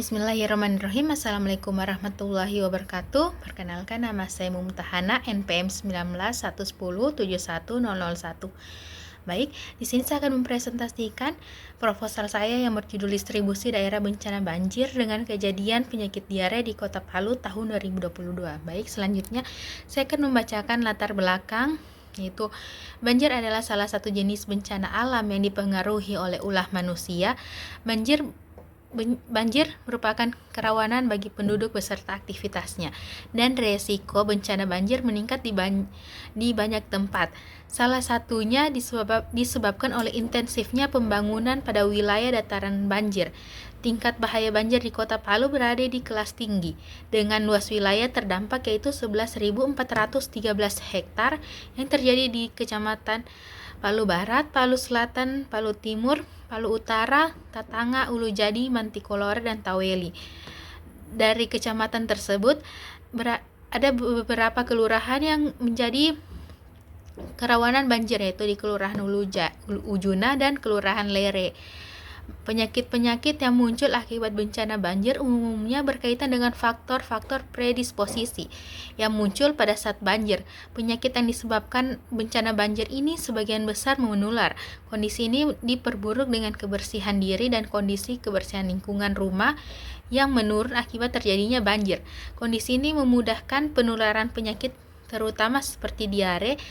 Bismillahirrahmanirrahim. Assalamualaikum warahmatullahi wabarakatuh. Perkenalkan, nama saya Mumtahana, NPM 19 110 71001. Baik, di sini saya akan mempresentasikan proposal saya yang berjudul distribusi daerah bencana banjir dengan kejadian penyakit diare di Kota Palu tahun 2022. Baik, selanjutnya saya akan membacakan latar belakang, yaitu banjir adalah salah satu jenis bencana alam yang dipengaruhi oleh ulah manusia. Banjir merupakan kerawanan bagi penduduk beserta aktivitasnya, dan resiko bencana banjir meningkat di banyak tempat. Salah satunya disebabkan oleh intensifnya pembangunan pada wilayah dataran banjir. Tingkat bahaya banjir di Kota Palu berada di kelas tinggi, dengan luas wilayah terdampak yaitu 11.413 hektar yang terjadi di Kecamatan Palu Barat, Palu Selatan, Palu Timur, Palu Utara, Tatanga, Ulu Jadi, Mantikolore, dan Taweli. Dari kecamatan tersebut ada beberapa kelurahan yang menjadi kerawanan banjir, yaitu di Kelurahan Ujuna dan Kelurahan Lere. Penyakit-penyakit yang muncul akibat bencana banjir umumnya berkaitan dengan faktor-faktor predisposisi yang muncul pada saat banjir. Penyakit yang disebabkan bencana banjir ini sebagian besar menular. Kondisi ini diperburuk dengan kebersihan diri dan kondisi kebersihan lingkungan rumah yang menurun akibat terjadinya banjir. Kondisi ini memudahkan penularan penyakit terutama seperti diare,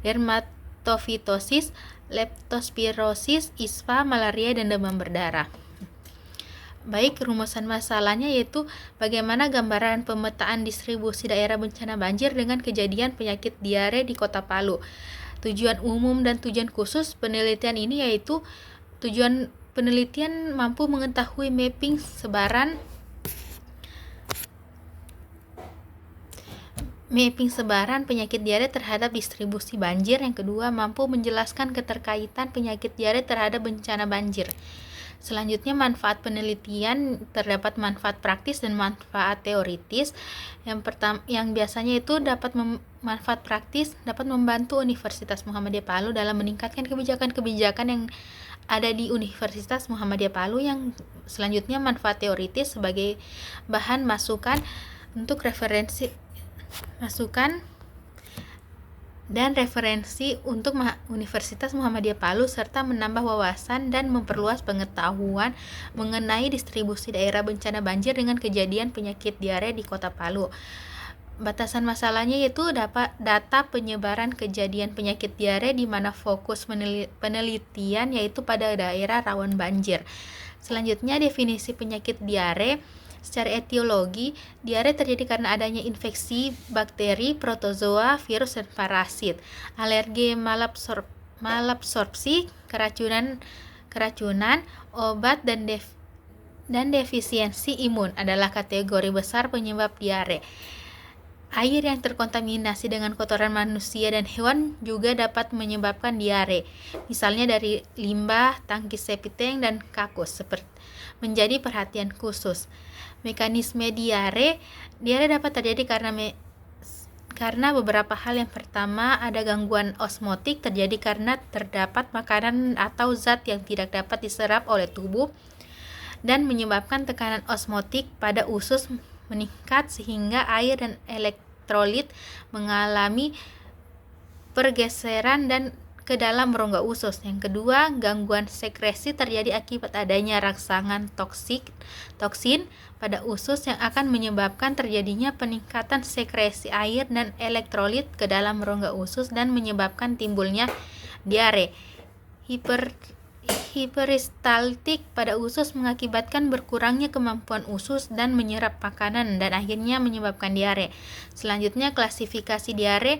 dermatofitosis, leptospirosis, ispa, malaria, dan demam berdarah. Baik, rumusan masalahnya yaitu bagaimana gambaran pemetaan distribusi daerah bencana banjir dengan kejadian penyakit diare di Kota Palu. Tujuan umum dan tujuan khusus penelitian ini yaitu tujuan penelitian mampu mengetahui mapping sebaran penyakit diare terhadap distribusi banjir. Yang kedua, mampu menjelaskan keterkaitan penyakit diare terhadap bencana banjir. Selanjutnya, manfaat penelitian, terdapat manfaat praktis dan manfaat teoritis. Yang biasanya itu manfaat praktis dapat membantu Universitas Muhammadiyah Palu dalam meningkatkan kebijakan-kebijakan yang ada di Universitas Muhammadiyah Palu. Yang selanjutnya, manfaat teoritis sebagai bahan masukan untuk referensi untuk Universitas Muhammadiyah Palu, serta menambah wawasan dan memperluas pengetahuan mengenai distribusi daerah bencana banjir dengan kejadian penyakit diare di Kota Palu. Batasan masalahnya yaitu data penyebaran kejadian penyakit diare di mana fokus penelitian yaitu pada daerah rawan banjir. Selanjutnya, definisi penyakit diare. Secara etiologi, diare terjadi karena adanya infeksi bakteri, protozoa, virus, dan parasit. Alergi, malabsorpsi, keracunan, obat, dan defisiensi imun adalah kategori besar penyebab diare. Air yang terkontaminasi dengan kotoran manusia dan hewan juga dapat menyebabkan diare, misalnya dari limbah, tangki septic tank, dan kakus, menjadi perhatian khusus. Mekanisme diare dapat terjadi karena beberapa hal. Yang pertama, ada gangguan osmotik, terjadi karena terdapat makanan atau zat yang tidak dapat diserap oleh tubuh dan menyebabkan tekanan osmotik pada usus meningkat sehingga air dan elektrolit mengalami pergeseran dan ke dalam rongga usus. Yang kedua, gangguan sekresi terjadi akibat adanya rangsangan toksin pada usus yang akan menyebabkan terjadinya peningkatan sekresi air dan elektrolit ke dalam rongga usus dan menyebabkan timbulnya diare. Hiperistaltik pada usus mengakibatkan berkurangnya kemampuan usus dan menyerap makanan dan akhirnya menyebabkan diare. Selanjutnya, klasifikasi diare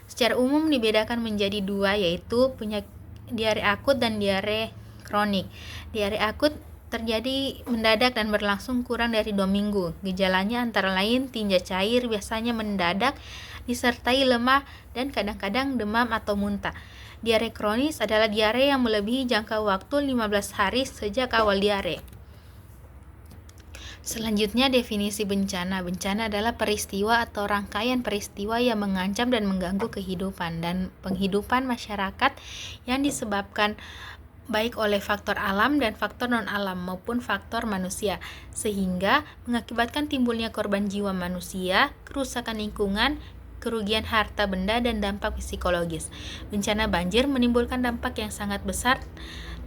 secara umum dibedakan menjadi dua, yaitu diare akut dan diare kronik. Diare akut terjadi mendadak dan berlangsung kurang dari 2 minggu. Gejalanya antara lain tinja cair, biasanya mendadak, disertai lemah dan kadang-kadang demam atau muntah. Diare kronis adalah diare yang melebihi jangka waktu 15 hari sejak awal diare. Selanjutnya, definisi bencana. Bencana adalah peristiwa atau rangkaian peristiwa yang mengancam dan mengganggu kehidupan dan penghidupan masyarakat yang disebabkan baik oleh faktor alam dan faktor non-alam maupun faktor manusia, sehingga mengakibatkan timbulnya korban jiwa manusia, kerusakan lingkungan, kerugian harta benda, dan dampak psikologis. Bencana banjir menimbulkan dampak yang sangat besar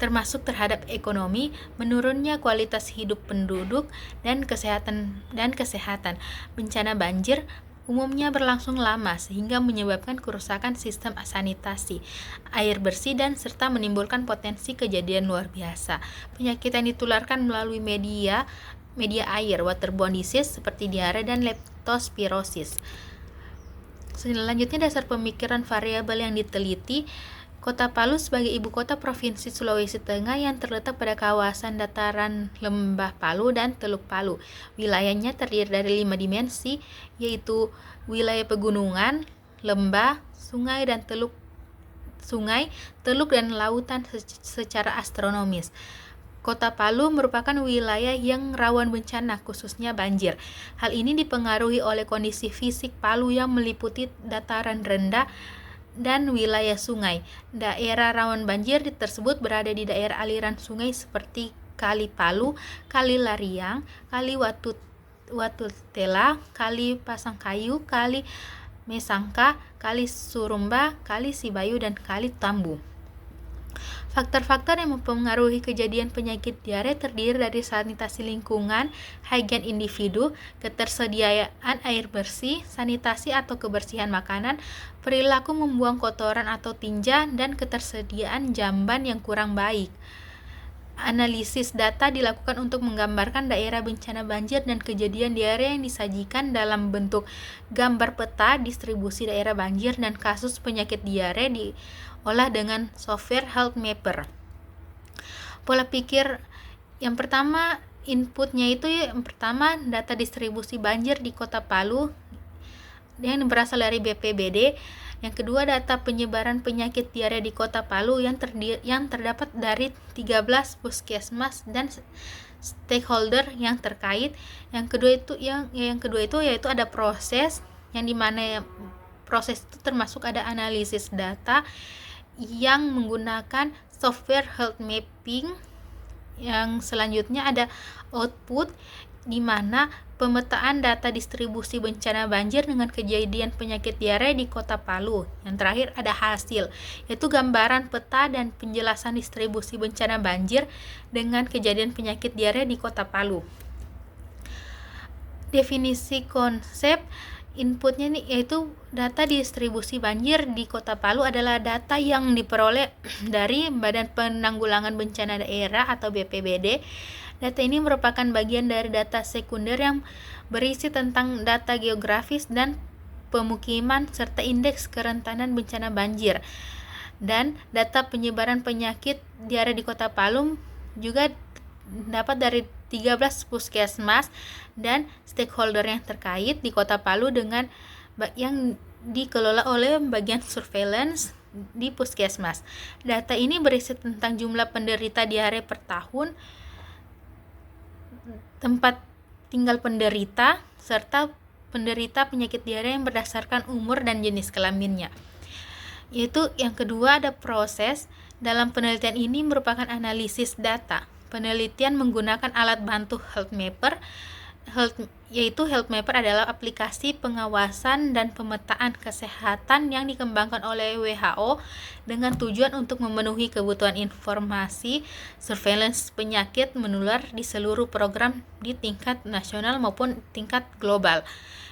termasuk terhadap ekonomi, menurunnya kualitas hidup penduduk, dan kesehatan. Bencana banjir umumnya berlangsung lama sehingga menyebabkan kerusakan sistem sanitasi, air bersih, dan serta menimbulkan potensi kejadian luar biasa. Penyakit yang ditularkan melalui media air, waterborne disease seperti diare dan leptospirosis. Selanjutnya, dasar pemikiran variabel yang diteliti. Kota Palu sebagai ibu kota Provinsi Sulawesi Tengah yang terletak pada kawasan dataran Lembah Palu dan Teluk Palu. Wilayahnya terdiri dari 5 dimensi, yaitu wilayah pegunungan, lembah, sungai, teluk, dan lautan secara astronomis. Kota Palu merupakan wilayah yang rawan bencana, khususnya banjir. Hal ini dipengaruhi oleh kondisi fisik Palu yang meliputi dataran rendah dan wilayah sungai. Daerah rawan banjir tersebut berada di daerah aliran sungai seperti Kali Palu, Kali Lariang, Kali Watutela, Kali Pasangkayu, Kali Mesangka, Kali Surumba, Kali Sibayu, dan Kali Tambu. Faktor-faktor yang mempengaruhi kejadian penyakit diare terdiri dari sanitasi lingkungan, hygiene individu, ketersediaan air bersih, sanitasi atau kebersihan makanan, perilaku membuang kotoran atau tinja, dan ketersediaan jamban yang kurang baik. Analisis data dilakukan untuk menggambarkan daerah bencana banjir dan kejadian diare yang disajikan dalam bentuk gambar peta distribusi daerah banjir dan kasus penyakit diare diolah dengan software Health Mapper. Pola pikir yang pertama, inputnya itu yang pertama data distribusi banjir di Kota Palu yang berasal dari BPBD. Yang kedua, data penyebaran penyakit diare di Kota Palu yang terdapat dari 13 puskesmas dan stakeholder yang terkait. Yang kedua itu yaitu ada proses, yang dimana proses itu termasuk ada analisis data yang menggunakan software health mapping. Yang selanjutnya ada output, di mana pemetaan data distribusi bencana banjir dengan kejadian penyakit diare di Kota Palu. Yang terakhir ada hasil, yaitu gambaran peta dan penjelasan distribusi bencana banjir dengan kejadian penyakit diare di Kota Palu. Definisi konsep inputnya nih, yaitu data distribusi banjir di Kota Palu adalah data yang diperoleh dari Badan Penanggulangan Bencana Daerah atau BPBD. Data ini merupakan bagian dari data sekunder yang berisi tentang data geografis dan pemukiman serta indeks kerentanan bencana banjir. Dan data penyebaran penyakit diare di Kota Palu juga dapat dari 13 puskesmas dan stakeholder yang terkait di Kota Palu dengan yang dikelola oleh bagian surveillance di puskesmas. Data ini berisi tentang jumlah penderita diare per tahun, tempat tinggal penderita, serta penderita penyakit diare yang berdasarkan umur dan jenis kelaminnya. Yaitu yang kedua ada proses. Dalam penelitian ini merupakan analisis data. Penelitian menggunakan alat bantu Health Mapper. Health Mapper adalah aplikasi pengawasan dan pemetaan kesehatan yang dikembangkan oleh WHO dengan tujuan untuk memenuhi kebutuhan informasi surveillance penyakit menular di seluruh program di tingkat nasional maupun tingkat global.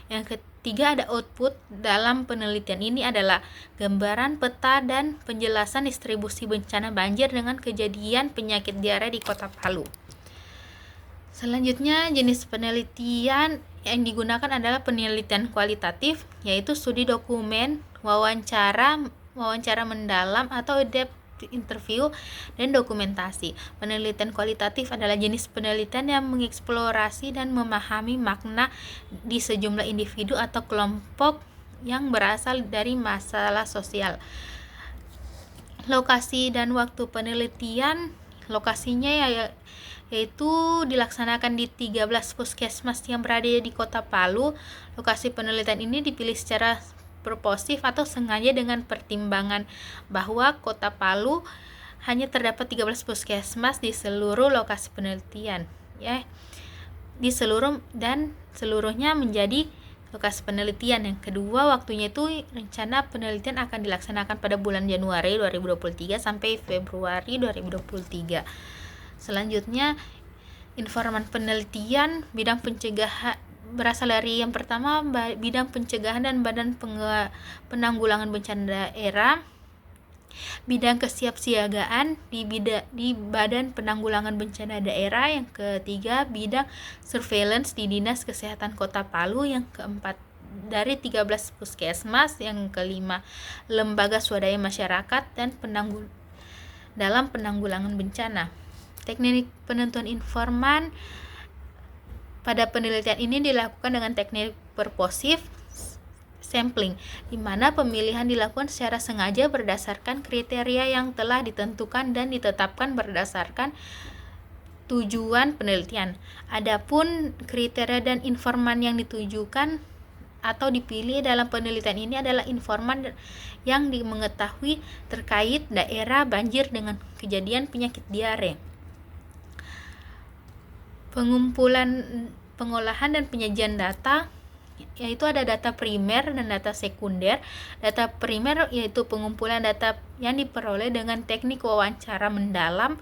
Yang ketiga ada output. Dalam penelitian ini adalah gambaran peta dan penjelasan distribusi bencana banjir dengan kejadian penyakit diare di Kota Palu. Selanjutnya, jenis penelitian yang digunakan adalah penelitian kualitatif, yaitu studi dokumen, wawancara mendalam atau depth interview, dan dokumentasi. Penelitian kualitatif adalah jenis penelitian yang mengeksplorasi dan memahami makna di sejumlah individu atau kelompok yang berasal dari masalah sosial. Lokasi dan waktu penelitian, lokasinya yaitu dilaksanakan di 13 puskesmas yang berada di Kota Palu. Lokasi penelitian ini dipilih secara proposif atau sengaja dengan pertimbangan bahwa Kota Palu hanya terdapat 13 puskesmas di seluruh lokasi penelitian, ya. Seluruhnya menjadi lokasi penelitian. Yang kedua, waktunya itu rencana penelitian akan dilaksanakan pada bulan Januari 2023 sampai Februari 2023. Selanjutnya, informan penelitian bidang pencegahan berasal dari yang pertama bidang pencegahan dan badan penanggulangan bencana daerah, bidang kesiapsiagaan di Badan Penanggulangan Bencana Daerah, yang ketiga bidang surveillance di Dinas Kesehatan Kota Palu, yang keempat dari 13 puskesmas, yang kelima lembaga swadaya masyarakat dan dalam penanggulangan bencana. Teknik penentuan informan pada penelitian ini dilakukan dengan teknik purposive sampling, di mana pemilihan dilakukan secara sengaja berdasarkan kriteria yang telah ditentukan dan ditetapkan berdasarkan tujuan penelitian. Adapun kriteria dan informan yang ditujukan atau dipilih dalam penelitian ini adalah informan yang mengetahui terkait daerah banjir dengan kejadian penyakit diare. Pengolahan dan penyajian data, yaitu ada data primer dan data sekunder. Data primer yaitu pengumpulan data yang diperoleh dengan teknik wawancara mendalam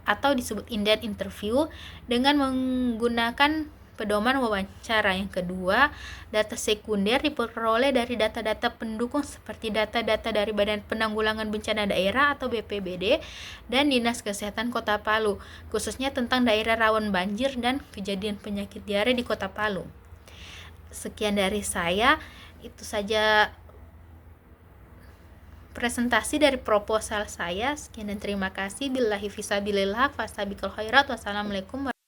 atau disebut in-depth interview dengan menggunakan pedoman wawancara. Yang kedua, data sekunder diperoleh dari data-data pendukung seperti data-data dari Badan Penanggulangan Bencana Daerah atau BPBD dan Dinas Kesehatan Kota Palu, khususnya tentang daerah rawan banjir dan kejadian penyakit diare di Kota Palu. Sekian dari saya, itu saja presentasi dari proposal saya. Sekian dan terima kasih. Billahi fisabilillah, fastabiqul khairat. Wassalamualaikum warahmatullahi wabarakatuh.